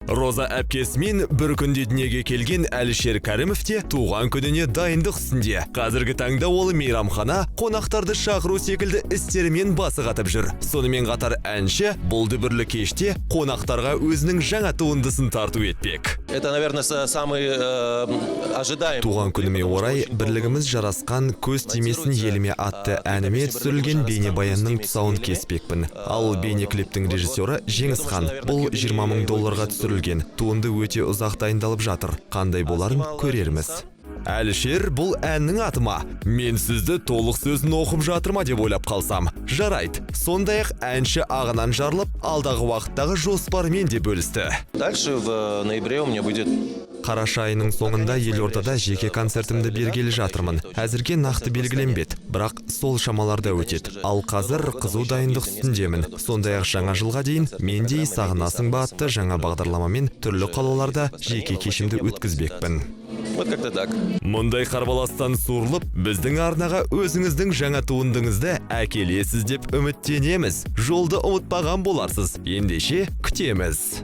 Роза әпкесімен бір күнде дүниеге келген Әлішер Кәрімов те туған күніне дайындық үстінде. Қазіргі таңда ол мейрамхана, қонақтарды шақыру секілді істерімен басы қатып жүр. Сонымен қатар әнші бұл дүбірлі кеште қонақтарға өзінің жаңа туындысын тарту етпек. Это, наверное, самый ожидаемый. Туған күніме орай бірлігіміз жарасқан көз тимесін еліме атты әніме түсірілген бейнебаянның тұсауын кеспекпін. Ал бейнеклиптің режиссері Жеңісхан. Бұл 20 мың долларға түсірілген. Туынды өте ұзақ дайындалып жатыр. Қандай боларын көрерміз. Әлішер, бұл әннің атыма. Мен сізді толық сөзін оқып жатырма деп ойлап қалсам. Жарайды. Сондай-ақ әнші ағынан жарылып, алдағы уақыттағы жоспарымен де бөлісті. Дальше в ноябре у меня будет... Қараша айының соңында елордада жеке концертімді бергелі жатырмын. Әзірге нақты белгіленбеді, бірақ сол шамаларда өтеді. Ал қазір қызу дайындық үстіндемін. Сондай-ақ жаңа жылға дейін мендей сағынасың ба атты жаңа бағдарламамен түрлі қалаларда жеке кешімді өткізбекпін. Вот как-то так. Мұндай қарбаластан суырылып, біздің арнаға өзіңіздің жаңа туындыңызды әкелесіз деп үміттенеміз. Жолды ұмытпаған боларсыз. Ендеше күтеміз.